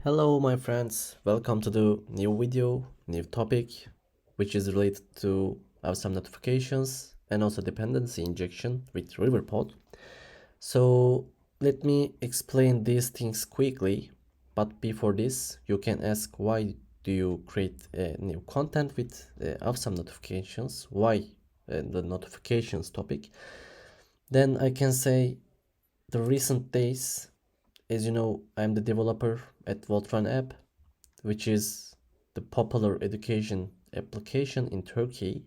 Hello my friends, welcome to the new video, new topic, which is related to some notifications and also dependency injection with Riverpod. So let me explain these things quickly, but before this you can ask why do you create new content with some notifications, why the notifications topic. Then I can say the recent days, as you know, I'm the developer at Voltron app, which is the popular education application in Turkey.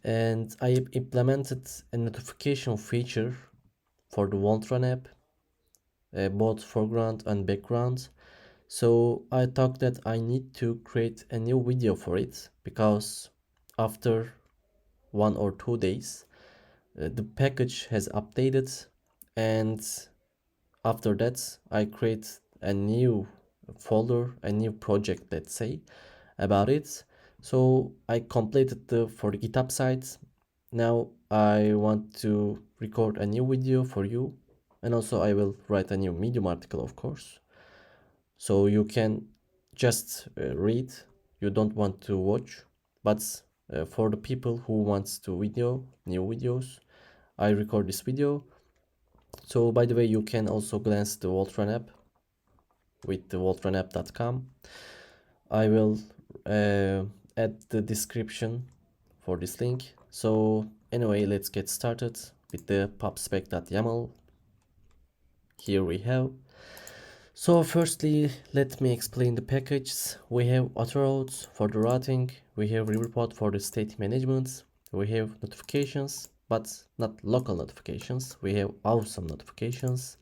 And I implemented a notification feature for the Voltron app, both foreground and background. So I thought that I need to create a new video for it because after 1 or 2 days, the package has updated, and after that I create a new folder, a new project, let's say, about it. So I completed for the GitHub site. Now I want to record a new video for you, and also I will write a new Medium article, of course, so you can just read, you don't want to watch. But for the people who wants to new videos, I record this video. So by the way, you can also glance the Voltron app with the voltronapp.com. I will add the description for this link. So anyway, let's get started with the pubspec.yaml. Here we have. So firstly, let me explain the packages. We have autoroutes for the routing. We have Riverpod for the state management. We have notifications, but not local notifications. We have awesome notifications.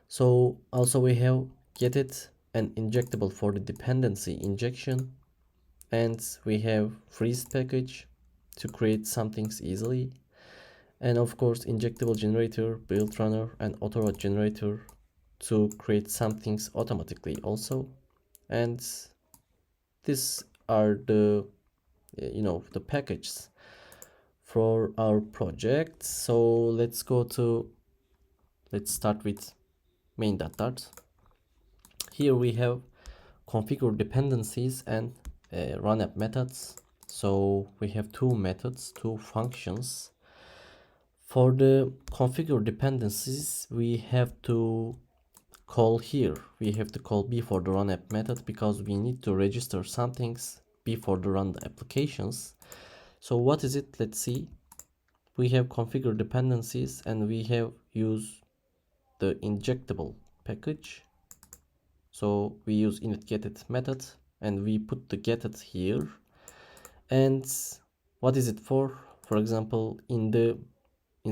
So also we have getit and injectable for the dependency injection. And we have freeze package to create some things easily. And of course, injectable generator, build runner, and autoroute generator to create some things automatically also. And these are the the packages for our project. So let's start with main.dart. Here we have configure dependencies and run app methods. So we have two methods, two functions. For the configure dependencies, we have to call here. We have to call before the run app method because we need to register some things before the run applications. So what is it? Let's see. We have configure dependencies and we have use the injectable package. So we use init getit method and we put the getit here. And what is it for? For example, in the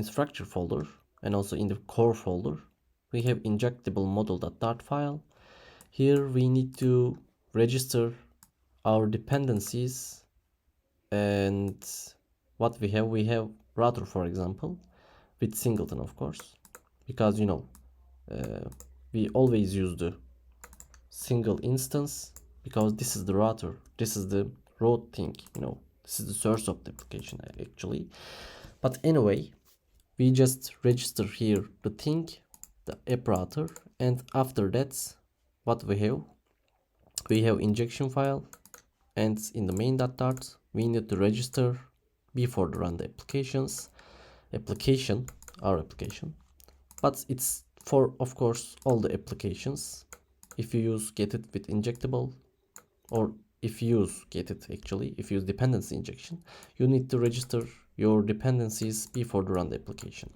structure folder and also in the core folder, we have injectable model.dart file. Here we need to register our dependencies, and what we have router, for example, with singleton, of course, because we always use the single instance because this is the router, this is the root thing, this is the source of the application actually. But anyway, we just register here the thing, the app router, and after that, what we have injection file, and in the main.dart we need to register before the run the our application. But it's for, of course, all the applications. If you use getit with injectable, or if you use getit actually, if you use dependency injection, you need to register your dependencies before the run the application.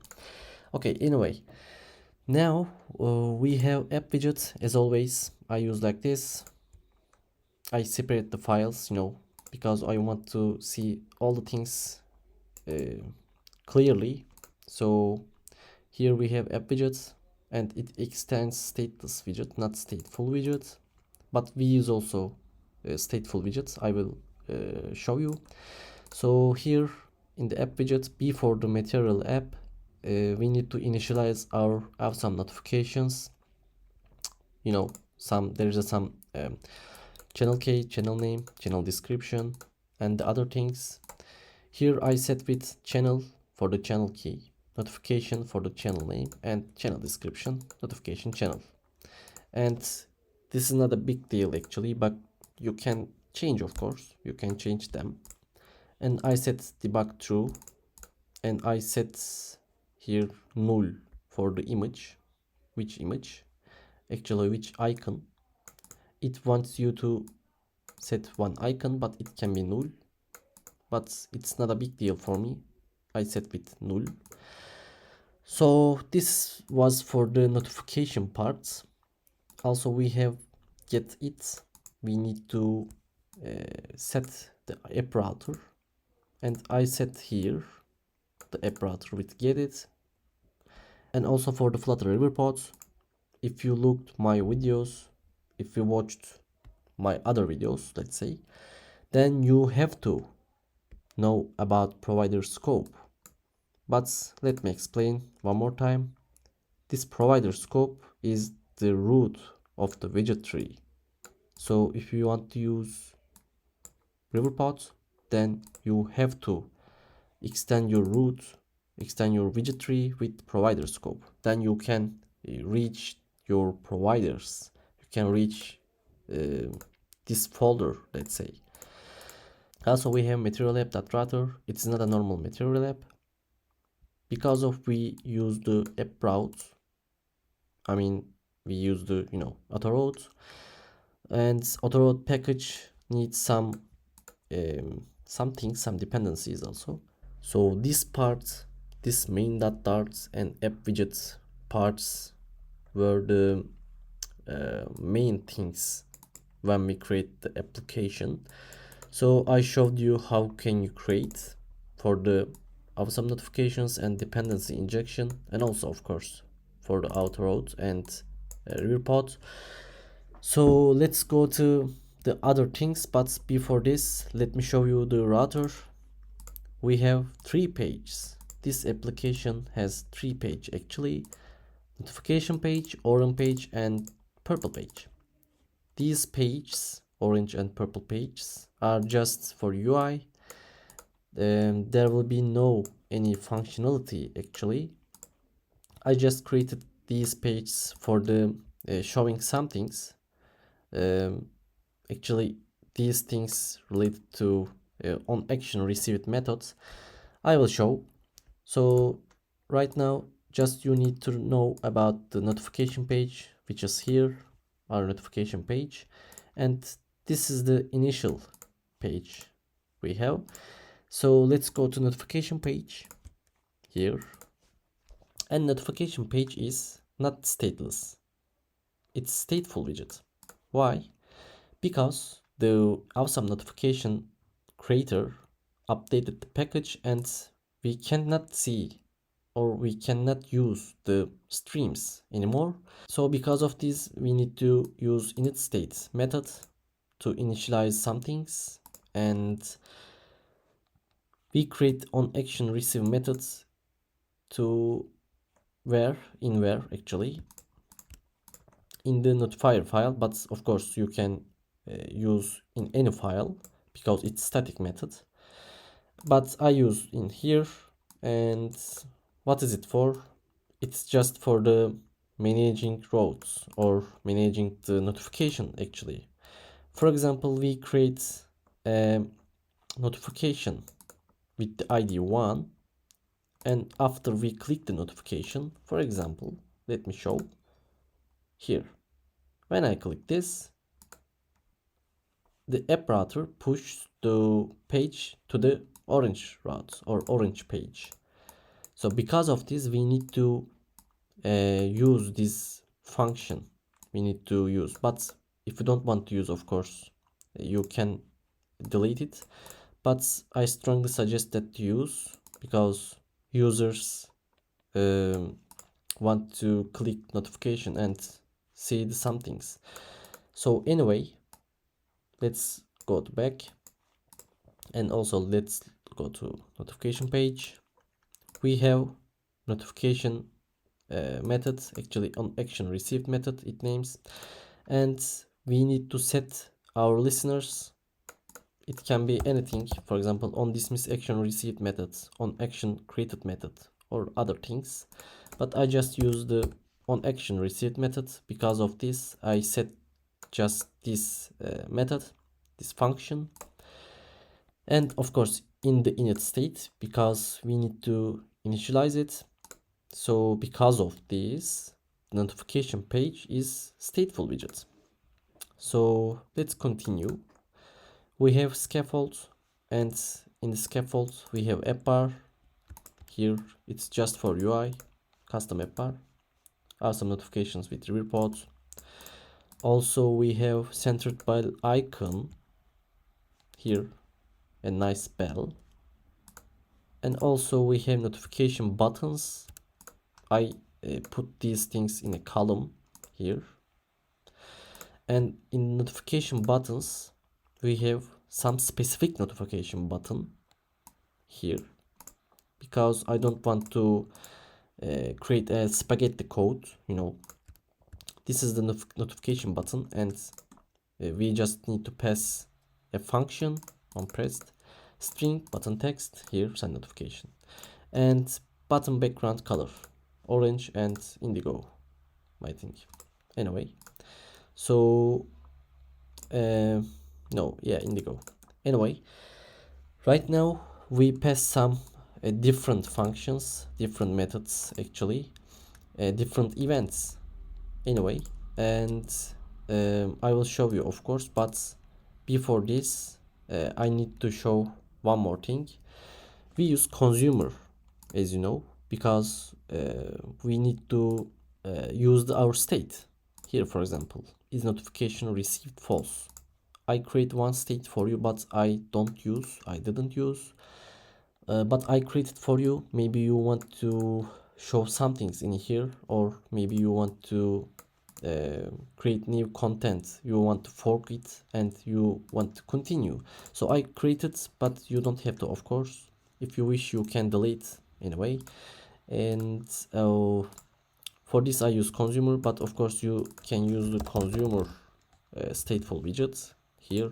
Okay, anyway, now we have app widget. As always, I use like this. I separate the files, because I want to see all the things clearly. So here we have app widget, and it extends stateless widget, not stateful widget, but we use also stateful widgets. I will show you. So here in the app widget, before the material app, we need to initialize our awesome notifications. There is some channel key, channel name, channel description, and the other things. Here I set with channel for the channel key, notification for the channel name, and channel description, notification channel. And This is not a big deal actually, but you can change, of course, you can change them. And I set debug true, and I set here null for the image. Which image? Actually, which icon? It wants you to set one icon, but it can be null. But it's not a big deal for me. I set with null. So this was for the notification parts. Also, we have get it. We need to set the app router, and I set here the app router with get it. And also for the Flutter Riverpod, if you looked my videos, if you watched my other videos, let's say, then you have to know about provider scope. But let me explain one more time. This provider scope is the root of the widget tree. So if you want to use Riverpod, then you have to extend your root, extend your widget tree with provider scope. Then you can reach your providers. You can reach this folder, let's say. Also, we have material app.router. It's not a normal material app. Because of we use the app route, I mean, we use the, auto route, and auto route package needs some some dependencies also. So this part, this main.dart and app widget parts were the main things when we create the application. So I showed you how can you create for the awesome notifications and dependency injection, and also of course for the auto route and Riverpod. So let's go to the other things, but before this, let me show you the router. We have 3 pages. This application has 3 pages actually: notification page, orange page, and purple page. These pages, orange and purple pages, are just for UI. There will be no any functionality actually. I just created these pages for the showing some things. Actually, these things related to on action received methods I will show. So right now, just you need to know about the notification page, which is here, our notification page, and this is the initial page we have. So let's go to notification page here, and notification page is not stateless, it's stateful widget. Why? Because the awesome notification creator updated the package, and we cannot see or we cannot use the streams anymore. So because of this, we need to use initState method to initialize some things, and we create on action receive methods to where actually in the Notifier file, but of course you can use in any file because it's static method, but I use in here. And what is it for? It's just for the managing routes or managing the notification actually. For example, we create a notification with the ID 1, and after we click the notification, for example, let me show here. When I click this, the app router pushes the page to the orange route or orange page. So because of this, we need to use this function. We need to use, but if you don't want to use, of course, you can delete it. But I strongly suggest that to use because users want to click notification and see the some things. So anyway, let's go to back, and also let's go to notification page. We have notification methods, actually on action received method it names, and we need to set our listeners. It can be anything, for example, on dismiss action received methods, on action created method, or other things, but I just use the on action received method. Because of this, I set just this method, this function. And of course in the init state, because we need to initialize it. So because of this, notification page is stateful widget. So let's continue. We have scaffold, and in the scaffold we have app bar. Here it's just for UI, custom app bar. Awesome notifications with Riverpod. Also we have centered by icon here, a nice bell. And also we have notification buttons. I put these things in a column here. And in notification buttons, we have some specific notification button here, because I don't want to create a spaghetti code, you know. This is the notification button, and we just need to pass a function on pressed string button text here, send notification, and button background color orange and indigo, I think. Anyway, so no, yeah, indigo. Anyway, right now we pass some different functions, different methods actually, different events. Anyway, and I will show you, of course, but before this I need to show one more thing. We use consumer, as you know, because we need to use our state. Here, for example, is notification received false. I create one state for you, but I didn't use, but I created for you. Maybe you want to show some things in here, or maybe you want to create new content, you want to fork it, and you want to continue. So I created, but you don't have to, of course. If you wish, you can delete anyway. And for this I use consumer, but of course you can use the consumer stateful widget here.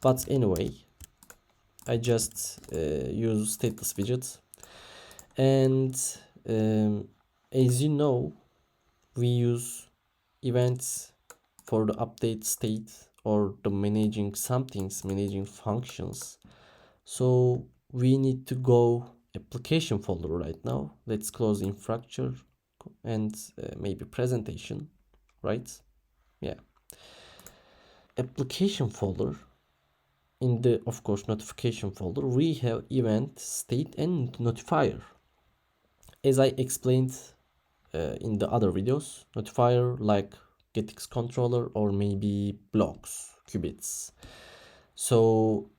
But anyway, I just use stateless widget. And as you know, we use events for the update state or the managing somethings, managing functions. So we need to go application folder right now. Let's close infrastructure and maybe presentation, right? Yeah. Application folder. In the, of course, notification folder, we have event, state, and notifier. As I explained in the other videos, notifier like GetX controller or maybe blocks, qubits. So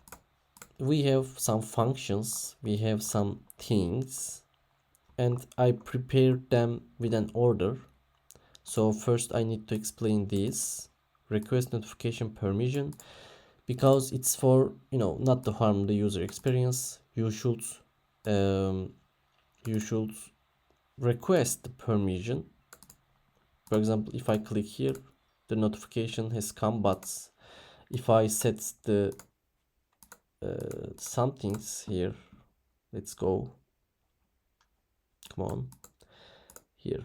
we have some functions, we have some things, and I prepared them with an order. So first I need to explain this request notification permission, because it's for, you know, not to harm the user experience. You should request the permission. For example, if I click here, the notification has come, but if I set the some things here, let's go, come on, here,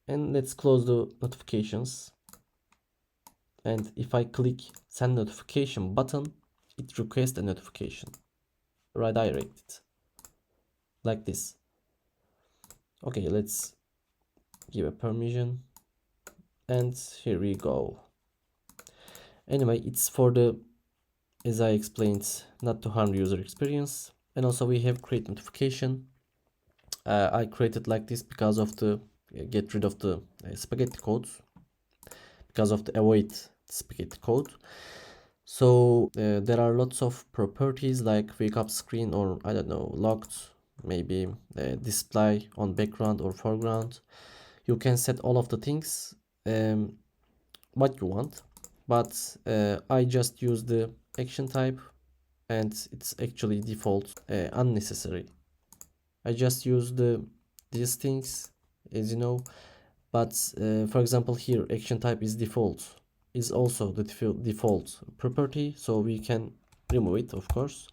and let's close the notifications. And if I click send notification button, it requests a notification, redirect it like this. Okay, let's give a permission, and here we go. Anyway, it's for the, as I explained, not to harm user experience. And also we have create notification. I created like this because of the get rid of the spaghetti code, because of the avoid spaghetti code. So there are lots of properties like wake up screen, or I don't know, locked, maybe display on background or foreground. You can set all of the things what you want, but I just use the action type, and it's actually default unnecessary. I just use these things, as you know. But for example, here action type is default, is also the default property, so we can remove it, of course.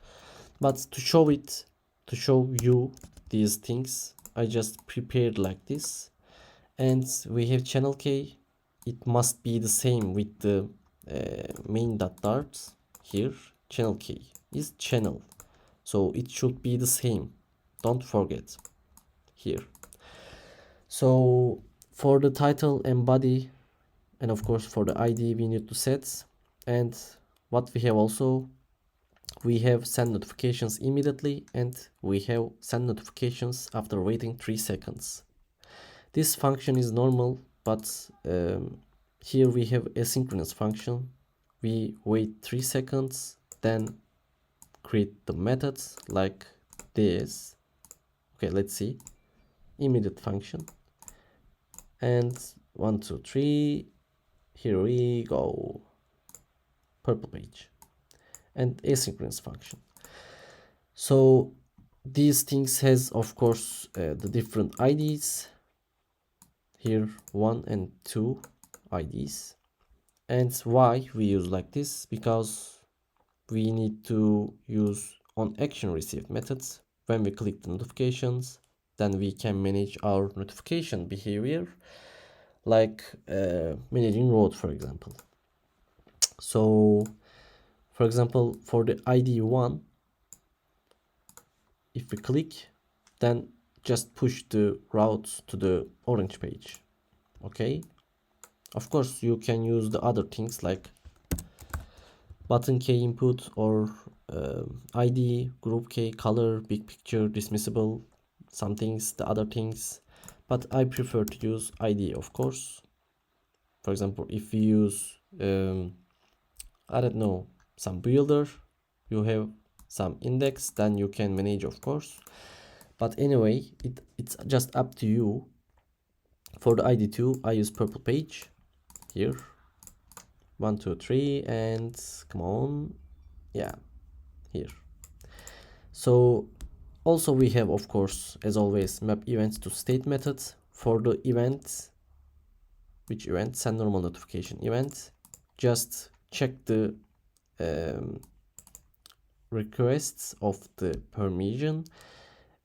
But to show it, to show you these things, I just prepared like this. And we have channel key, it must be the same with the main dart here. Channel key is channel, so it should be the same. Don't forget here. So for the title and body, and of course for the ID, we need to set. And what we have also, we have send notifications immediately, and we have send notifications after waiting 3 seconds. This function is normal, but here we have asynchronous function. We wait 3 seconds, then create the methods like this. Okay, let's see. Immediate function. And 1, 2, 3. Here we go. Purple page. And asynchronous function. So these things has, of course, the different IDs. Here 1 and 2 IDs. And why we use like this? Because we need to use on action received methods. When we click the notifications, then we can manage our notification behavior, like managing road, for example. So for example, for the ID 1, if we click, then just push the route to the orange page. Okay, of course you can use the other things like button key input or ID, group key, color, big picture, dismissible, some things, the other things, but I prefer to use ID, of course. For example, if we use I don't know, some builder, you have some index, then you can manage, of course. But anyway, it's just up to you. For the ID2, I use purple page here. 1, 2, 3, and come on, yeah, here. So also we have, of course, as always, map events to state methods. For the event, which event? Send normal notification event. Just check the requests of the permission.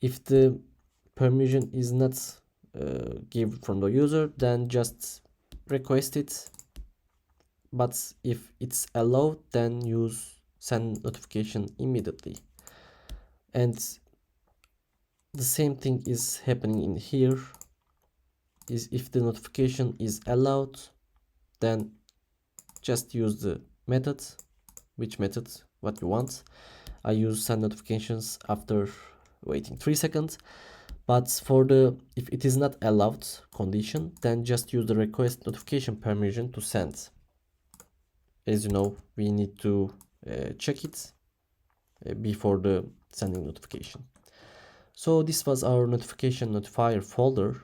If the permission is not given from the user, then just request it. But if it's allowed, then use send notification immediately. And the same thing is happening in here. Is if the notification is allowed, then just use the method. Which method? What you want. I use send notifications after waiting 3 seconds. But for the if it is not allowed condition, then just use the request notification permission to send. As you know, we need to check it before the sending notification. So this was our notification notifier folder.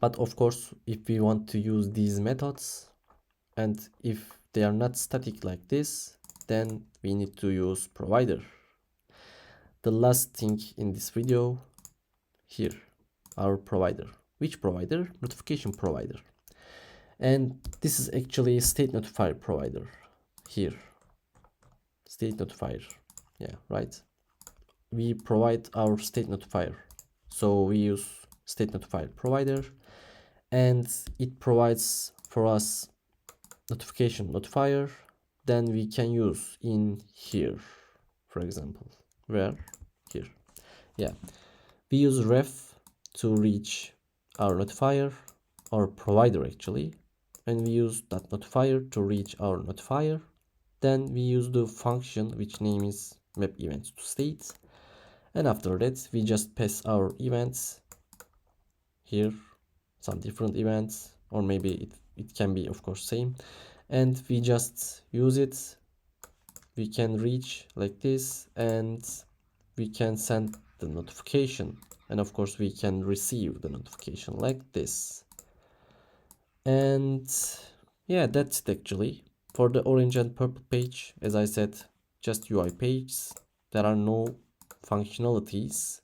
But of course, if we want to use these methods, and if they are not static like this, then we need to use provider. The last thing in this video, here, our provider. Which provider? Notification provider. And this is actually a state notifier provider. Here, state notifier. Yeah, right. We provide our state notifier. So we use state notifier provider, and it provides for us notification notifier. Then we can use in here, for example, where here, yeah, we use ref to reach our notifier, our provider actually, and we use that notifier to reach our notifier. Then we use the function which name is map events to state, and after that we just pass our events here, some different events, or maybe it can be, of course, same, and we just use it. We can reach like this, and we can send the notification, and of course we can receive the notification like this. And yeah, that's it actually. For the orange and purple page, as I said, just UI pages. There are no functionalities,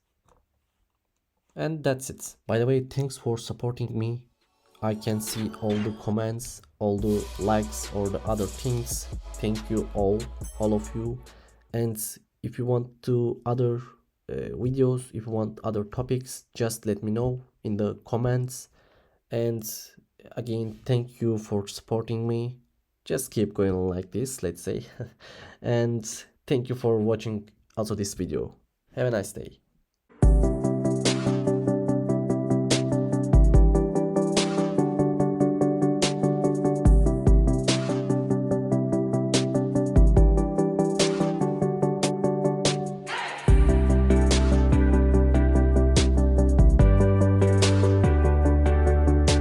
and that's it. By the way, thanks for supporting me. I can see all the comments, all the likes or the other things. Thank you all of you. And if you want to other videos, if you want other topics, just let me know in the comments. And again, thank you for supporting me. Just keep going like this, let's say. And thank you for watching also this video. Have a nice day.